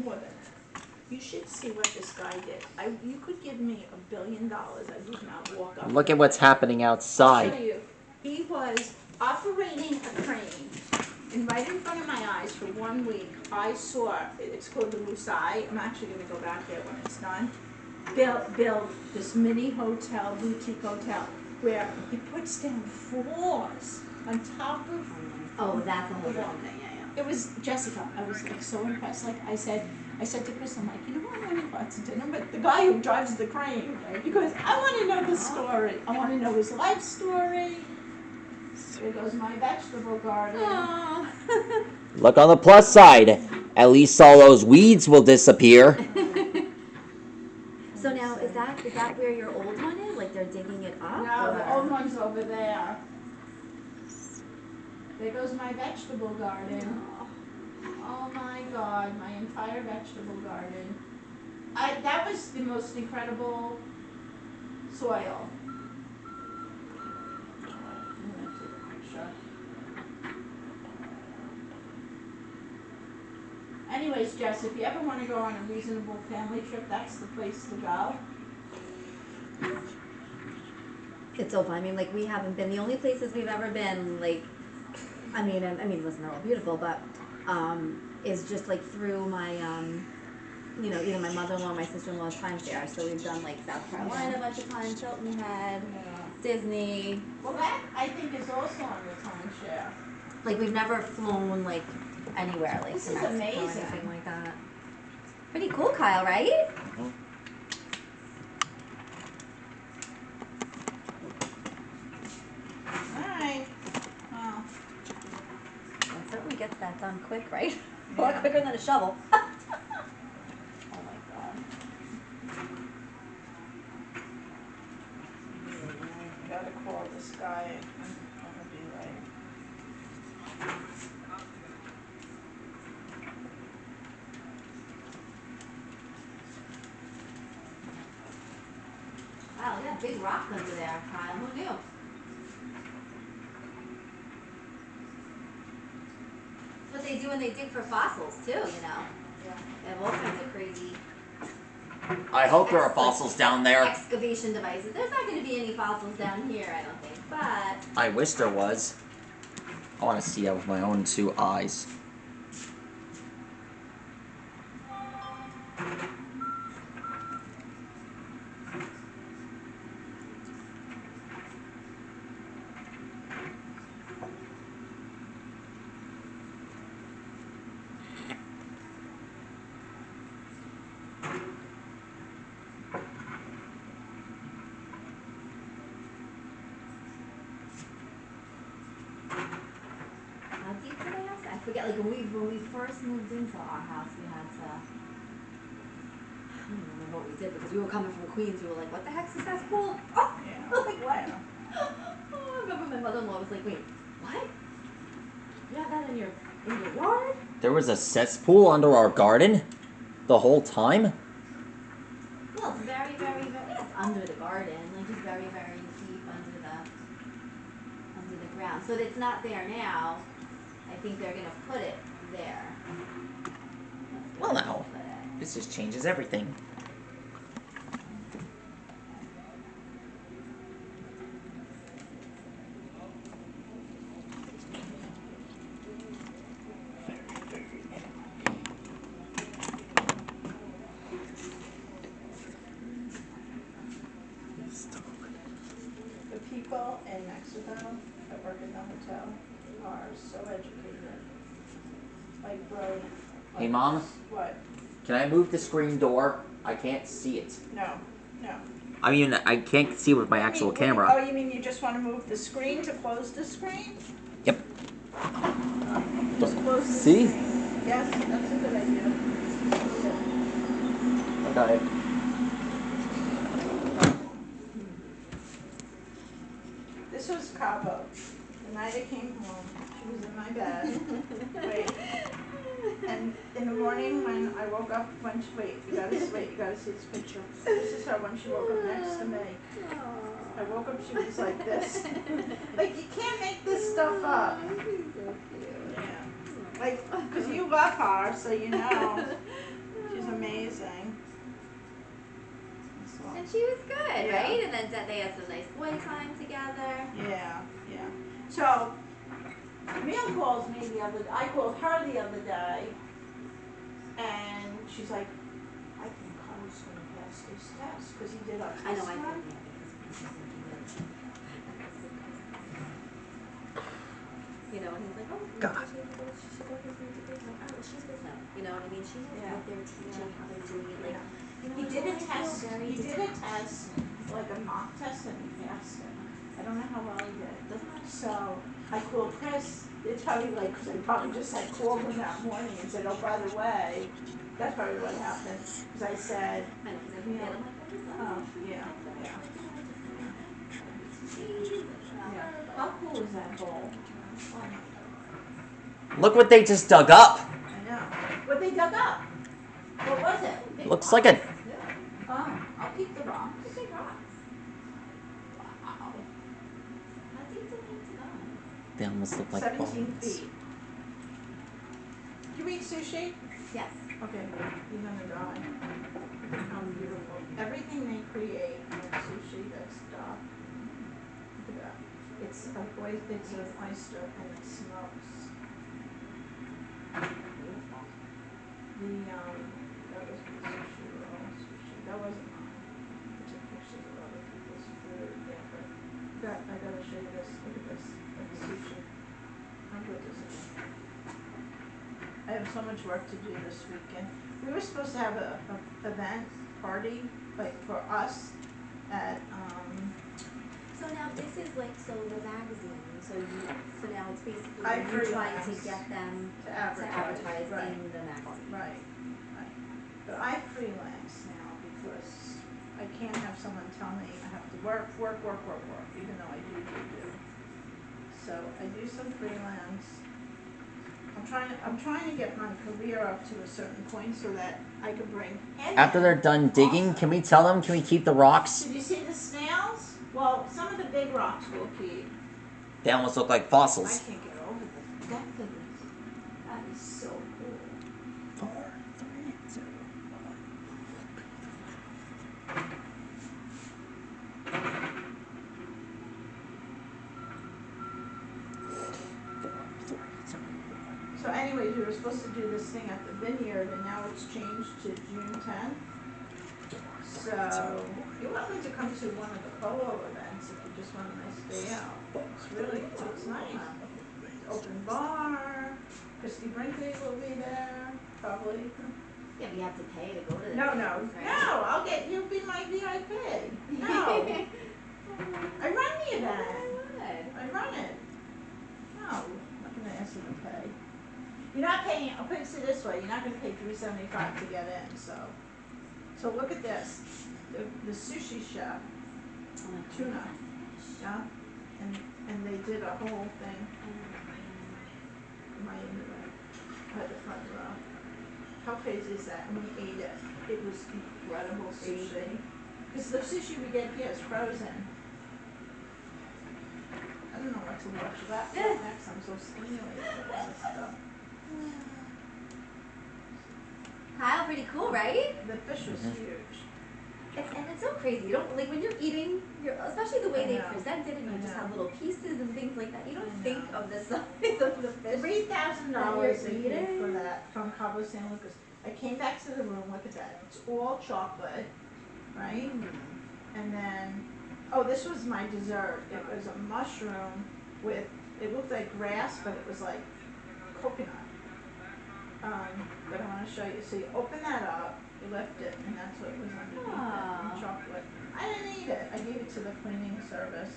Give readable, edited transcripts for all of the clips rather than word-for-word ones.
more than that. You should see what this guy did. You could give me $1 billion, I would not walk up. Look at what's happening outside. I'll show you. He was operating a crane, and right in front of my eyes for 1 week, I saw, it's called the Musai. I'm actually going to go back there when it's done. Build this mini hotel, boutique hotel, where he puts down floors on top of. Oh, that's a whole different thing. Yeah. It was Jessica. I was like so impressed. Like I said to Chris, I'm like, you know what, I want to go out to dinner, but the guy who drives the crane, right? Because I want to know the story. I want to know his life story. There goes my vegetable garden. Look on the plus side. At least all those weeds will disappear. So now, is that where your old one is? Like they're digging it up? No, or? the old one's over there. There goes my vegetable garden. Oh my God, my entire vegetable garden. That was the most incredible soil. I'm gonna take a picture. Anyways, Jess, if you ever want to go on a reasonable family trip, that's the place to go. It's so fun. I mean, like we haven't been. The only places we've ever been, like, I mean, listen, they're all beautiful, but is just like through my, either my mother-in-law or my sister-in-law's timeshare. So we've done like South Carolina a bunch of times, Hilton Head, Disney. Well, that I think is also on the timeshare. Like we've never flown like anywhere, like This to is Mexico amazing. or anything like that. Pretty cool, Kyle, right? Mm-hmm. Alright. Well. It certainly gets that done quick, right? A Yeah. lot quicker than a shovel. Oh my God. Gotta call this guy. I'm gonna be right. Wow, look at that big rock under there, Kyle. Who knew? That's what they do when they dig for fossils, too, you know? Yeah. They have all kinds of crazy I hope there are fossils down there. excavation devices. There's not going to be any fossils down here, I don't think, but... I wish there was. I want to see that with my own 2 eyes. How deep did I ask? I forget, like when we first moved into our house, we had to... I don't remember what we did because we were coming from Queens. We were like, what the heck's a cesspool? Oh! Yeah. Like, what? Yeah. Oh, I remember my mother-in-law was like, wait, what? You have that in your yard? There was a cesspool under our garden the whole time? Well, it's very, very, very, it's under the garden, like just very, very deep under the ground. So it's not there now. I think they're gonna put it there. Well, now, this just changes everything. The people in Mexico that work in the hotel are so educated. Like brilliant. Hey, Mom? What? Can I move the screen door? I can't see it. No. I mean, I can't see with my actual camera. Oh, you mean you just want to move the screen to close the screen? Yep. Just close the See? screen. Yes, that's a good idea. I got it. This was Cabo. The night I came home, she was in my bed. Wait. And in the morning when I woke up, you gotta see this picture. This is her when she woke up next to me. I woke up, she was like this. Like, you can't make this stuff up. Yeah. Like, because you love her, so you know. And she was good, Yeah. right? And then they had some nice boy time together. Yeah, yeah. So, Camille calls me I called her the other day, and she's like, I think Carl's gonna pass his test, because he did our test I know I run. think you know, and he's like, oh, God. she should go for some integration. Like, oh, well, she's good now. You know what I mean? She knows Yeah. what they're teaching, how they're doing it. Like, you know, He so did a I feel test, very he did a detached. test, like a mock test, and he passed it. I don't know how well he did. Doesn't matter. So, I called Chris, it's probably like, because I probably just had called him that morning and said, oh, by the way, that's probably what happened, because I said, I know, because I you looked at know, him like, oh, yeah, yeah. Yeah. How cool is that bowl? Oh my God. Look what they just dug up. I know. What they dug up? What was it? Big Looks rocks? like a. Yeah. Oh, I'll keep the rocks. It's big rocks. Wow. How deep do they need to go? They almost look like 17 bones. feet. Do you eat sushi? Yes. Okay, you're gonna die. Look at how beautiful. Everything they create in sushi, that stuff. Look at that. It's an oyster and it smokes. Beautiful. That was my sushi roll. Sushi. That wasn't mine. I took pictures of other people's food. Yeah, but I gotta show you this. Look at this. That's sushi. How good is it? I have so much work to do this weekend. We were supposed to have a event party, like for us at So now this is like, so the magazine, so now it's basically I you're trying to freelance. get them to to advertise. advertise Right. in the magazine. Right. But I freelance now because I can't have someone tell me I have to work, even though I do. So I do some freelance. I'm trying to get my career up to a certain point so that I can bring him After in they're done digging, also. can we tell them? Can we keep the rocks? Did you see the snails? Well, some of the big rocks will keep. They almost look like I fossils. can't get over the depth of this. That is so cool. 4, 3, 2, 1. So anyways, we were supposed to do this thing at the vineyard and now it's changed to June 10th. So you're welcome to come to one of the polo events if you just want a nice day out. It's really, it's nice. It's open bar. Christy Brinkley will be there, probably. Yeah, but you have to pay to go to the No, things, right? no, you'll be my VIP. No, I run the event. I run it. No, I'm not gonna ask you to pay. You're not paying, I'll put it this way, you're not gonna pay $3.75 to get in, so look at this. The sushi chef, tuna, yeah, and they did a whole thing. Right into it, at the front row. How crazy is that? And we ate it. It was incredible sushi. Because the sushi we get here is frozen. I don't know what to watch that next. I'm so stimulated by all this stuff. Kyle, pretty cool, right? The fish was huge. And it's so crazy. You don't, like, when you're eating, especially the way I they know. present it, and you I just know. have little pieces and things like that. You I don't know. think of the size of the fish. $3,000 they paid eating. for that from Cabo San Lucas. I came back to the room, look at that. It's all chocolate, right? And then, this was my dessert. It was a mushroom with, it looked like grass, but it was like coconut. But I want to show you. So you open that up, you lift it, and that's what was underneath it, and chocolate. I didn't eat it. I gave it to the cleaning service.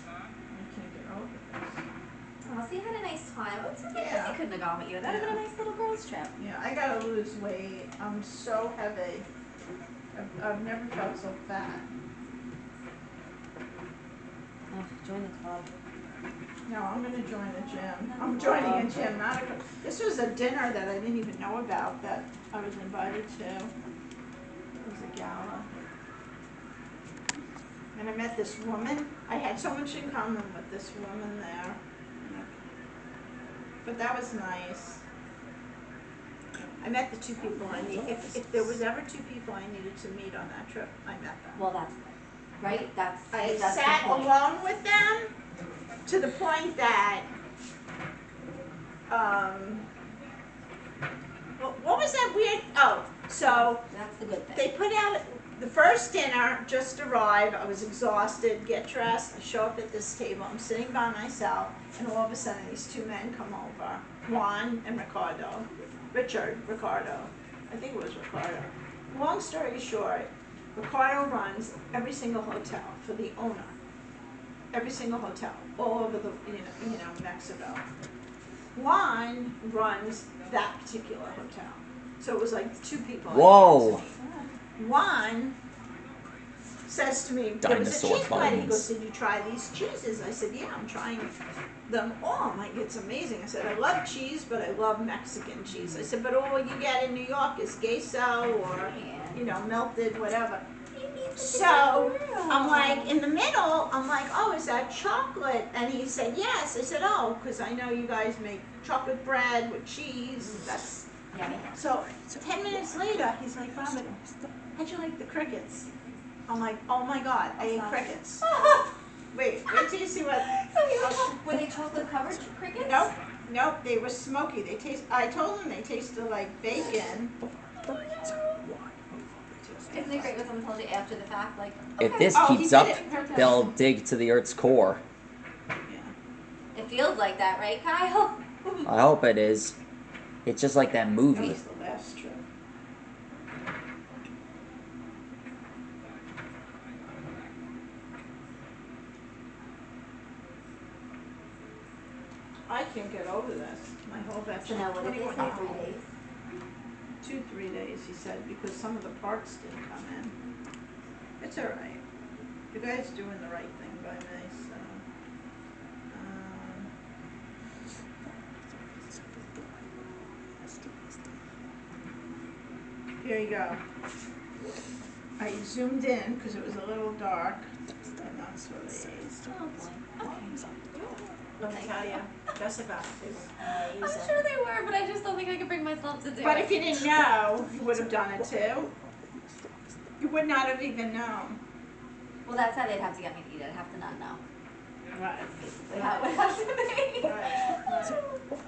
I can't get over this. Oh, so you had a nice time. It's okay, Yeah. I couldn't have gone with you. That would have been a nice little girls' trip. Yeah, I gotta lose weight. I'm so heavy. I've never felt so fat. Oh, join the club. No, I'm gonna join a gym. I'm joining a gym, not a. This was a dinner that I didn't even know about that I was invited to. It was a gala. And I met this woman. I had so much in common with this woman there. But that was nice. I met the two people I need. If there was ever two people I needed to meet on that trip, I met them. Well, that's good, right? I That's sat the point. alone with them to the point that, what was that weird? Oh, so That's the good they thing. put out the first dinner, just arrived. I was exhausted, get dressed. I show up at this table. I'm sitting by myself, and all of a sudden, these two men come over, Juan and Ricardo. I think it was Ricardo. Long story short, Ricardo runs every single hotel for the owner. Every single hotel, all over the Mexico. Juan runs that particular hotel. So it was like two people. Whoa. Juan says to me, there was a Dinosaur cheese party. He bones. goes, did you try these cheeses? I said, yeah, I'm trying them all. I'm like, it's amazing. I said, I love cheese, but I love Mexican cheese. I said, but all you get in New York is queso or, melted, whatever. So I'm like, in the middle, I'm like, oh, is that chocolate? And he said, yes. I said, oh, because I know you guys make chocolate bread with cheese. That's Yeah. so 10 minutes later, he's like, Robin, how'd you like the crickets? I'm like, oh my God, I ate crickets. Wait till you see what. Were they chocolate covered crickets? Nope, they were smoky. I told him they tasted like bacon. Isn't it great when someone tells you after the fact, like, If okay. this he keeps did up, it purpose. they'll dig to the Earth's core. Yeah. It feels like that, right, Kyle? I hope it is. It's just like that That movie. was the last trip. I can't get over this. My whole batch. So now what did they say, 3 days? 3 days, he said, because some of the parts didn't come in. It's all right. The guy's doing the right thing by me, so. Here you go. I zoomed in because it was a little dark, and that's what it is. Oh boy. Let me tell you, Jessica, they were I'm amazing. sure they were, but I just don't think I could bring myself to do it. But if you didn't know, you would have done it too. You would not have even known. Well, that's how they'd have to get me to eat it. I'd have to not know. Right. Basically how it would have to be. Right.